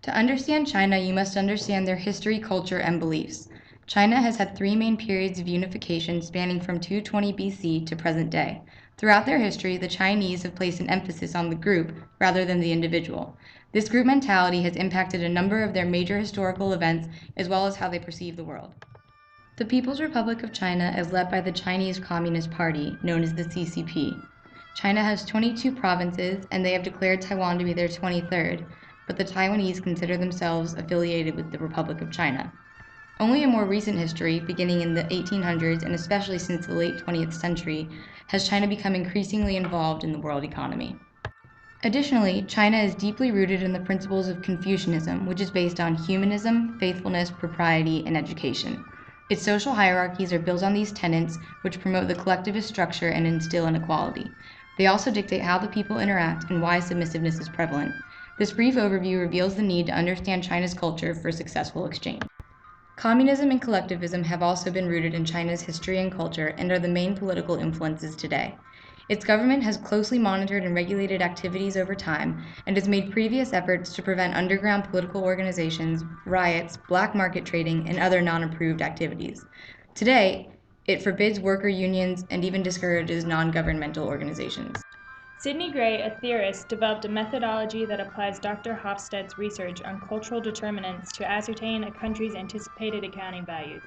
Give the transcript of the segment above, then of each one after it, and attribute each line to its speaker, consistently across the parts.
Speaker 1: To understand China, you must understand their history, culture, and beliefs. China has had three main periods of unification spanning from 220 BC to present day. Throughout their history, the Chinese have placed an emphasis on the group rather than the individual. This group mentality has impacted a number of their major historical events as well as how they perceive the world. The People's Republic of China is led by the Chinese Communist Party, known as the CCP. China has 22 provinces, and they have declared Taiwan to be their 23rd, but the Taiwanese consider themselves affiliated with the Republic of China. Only in more recent history, beginning in the 1800s and especially since the late 20th century, has China become increasingly involved in the world economy. Additionally, China is deeply rooted in the principles of Confucianism, which is based on humanism, faithfulness, propriety, and education. Its social hierarchies are built on these tenets, which promote the collectivist structure and instill inequality. They also dictate how the people interact and why submissiveness is prevalent. This brief overview reveals the need to understand China's culture for successful exchange. Communism and collectivism have also been rooted in China's history and culture and are the main political influences today. Its government has closely monitored and regulated activities over time and has made previous efforts to prevent underground political organizations, riots, black market trading, and other non-approved activities. Today, it forbids worker unions and even discourages non-governmental organizations.
Speaker 2: Sidney Gray, a theorist, developed a methodology that applies Dr. Hofstede's research on cultural determinants to ascertain a country's anticipated accounting values.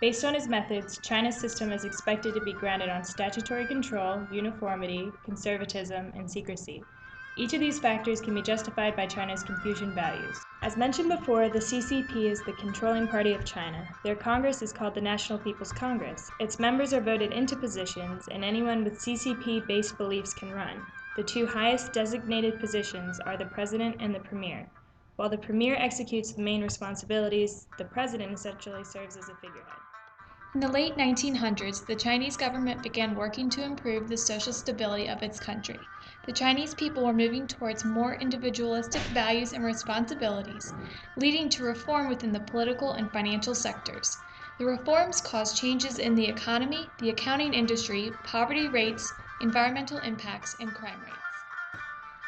Speaker 2: Based on his methods, China's system is expected to be grounded on statutory control, uniformity, conservatism, and secrecy. Each of these factors can be justified by China's Confucian values. As mentioned before, the CCP is the controlling party of China. Their Congress is called the National People's Congress. Its members are voted into positions, and anyone with CCP-based beliefs can run. The two highest designated positions are the president and the premier. While the premier executes the main responsibilities, the president essentially serves as a figurehead.
Speaker 3: In the late 1900s, the Chinese government began working to improve the social stability of its country. The Chinese people were moving towards more individualistic values and responsibilities, leading to reform within the political and financial sectors. The reforms caused changes in the economy, the accounting industry, poverty rates, environmental impacts, and crime rates.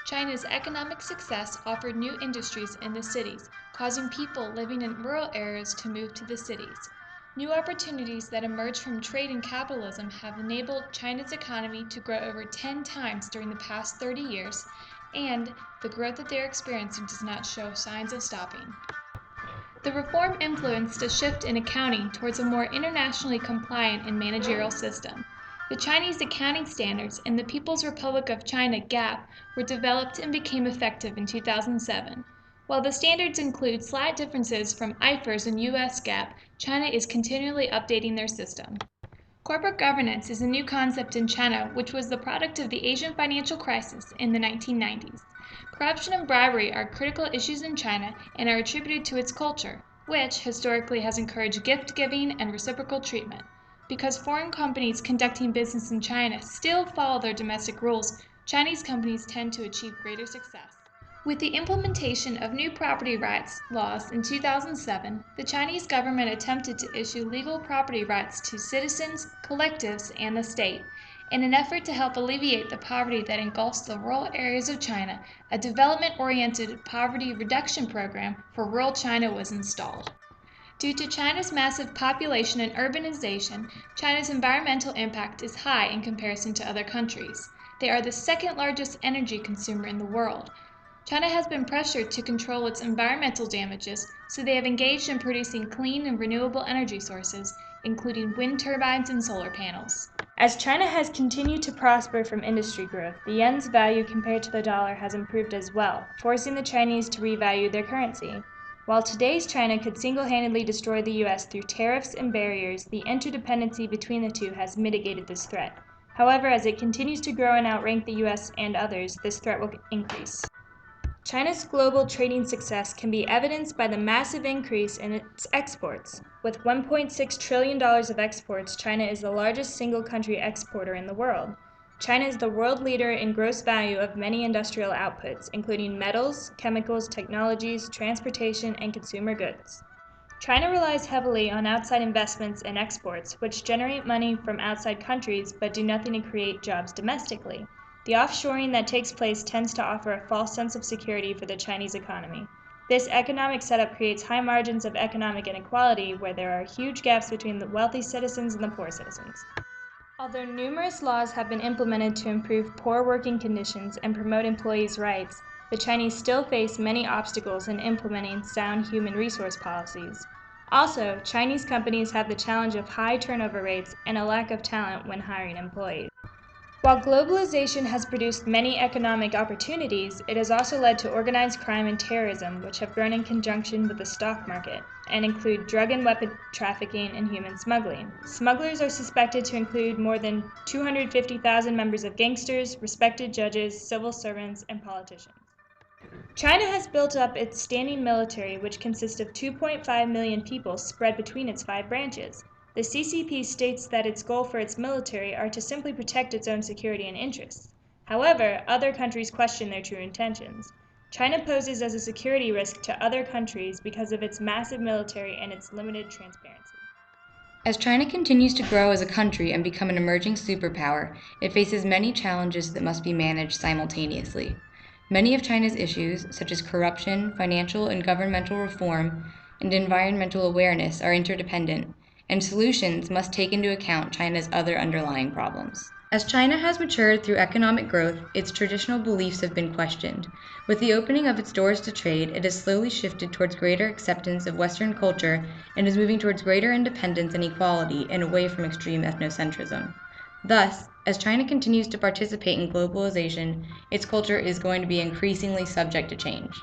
Speaker 3: China's economic success offered new industries in the cities, causing people living in rural areas to move to the cities. New opportunities that emerged from trade and capitalism have enabled China's economy to grow over 10 times during the past 30 years, and the growth that they're experiencing does not show signs of stopping. The reform influenced a shift in accounting towards a more internationally compliant and managerial system. The Chinese accounting standards and the People's Republic of China GAAP were developed and became effective in 2007. While the standards include slight differences from IFRS and US GAAP, China is continually updating their system. Corporate governance is a new concept in China, which was the product of the Asian financial crisis in the 1990s. Corruption and bribery are critical issues in China and are attributed to its culture, which historically has encouraged gift-giving and reciprocal treatment. Because foreign companies conducting business in China still follow their domestic rules, Chinese companies tend to achieve greater success. With the implementation of new property rights laws in 2007, the Chinese government attempted to issue legal property rights to citizens, collectives, and the state. In an effort to help alleviate the poverty that engulfs the rural areas of China, a development-oriented poverty reduction program for rural China was installed. Due to China's massive population and urbanization, China's environmental impact is high in comparison to other countries. They are the second largest energy consumer in the world. China has been pressured to control its environmental damages, so they have engaged in producing clean and renewable energy sources, including wind turbines and solar panels.
Speaker 2: As China has continued to prosper from industry growth, the yen's value compared to the dollar has improved as well, forcing the Chinese to revalue their currency. While today's China could single-handedly destroy the U.S. through tariffs and barriers, the interdependency between the two has mitigated this threat. However, as it continues to grow and outrank the U.S. and others, this threat will increase. China's global trading success can be evidenced by the massive increase in its exports. With $1.6 trillion of exports, China is the largest single country exporter in the world. China is the world leader in gross value of many industrial outputs, including metals, chemicals, technologies, transportation, and consumer goods. China relies heavily on outside investments and exports, which generate money from outside countries but do nothing to create jobs domestically. The offshoring that takes place tends to offer a false sense of security for the Chinese economy. This economic setup creates high margins of economic inequality where there are huge gaps between the wealthy citizens and the poor citizens. Although numerous laws have been implemented to improve poor working conditions and promote employees' rights, the Chinese still face many obstacles in implementing sound human resource policies. Also, Chinese companies have the challenge of high turnover rates and a lack of talent when hiring employees. While globalization has produced many economic opportunities, it has also led to organized crime and terrorism, which have grown in conjunction with the stock market and include drug and weapon trafficking and human smuggling. Smugglers are suspected to include more than 250,000 members of gangsters, respected judges, civil servants, and politicians. China has built up its standing military, which consists of 2.5 million people spread between its 5 branches. The CCP states that its goal for its military are to simply protect its own security and interests. However, other countries question their true intentions. China poses as a security risk to other countries because of its massive military and its limited transparency.
Speaker 1: As China continues to grow as a country and become an emerging superpower, it faces many challenges that must be managed simultaneously. Many of China's issues, such as corruption, financial and governmental reform, and environmental awareness, are interdependent, and solutions must take into account China's other underlying problems. As China has matured through economic growth, its traditional beliefs have been questioned. With the opening of its doors to trade, it has slowly shifted towards greater acceptance of Western culture and is moving towards greater independence and equality and away from extreme ethnocentrism. Thus, as China continues to participate in globalization, its culture is going to be increasingly subject to change.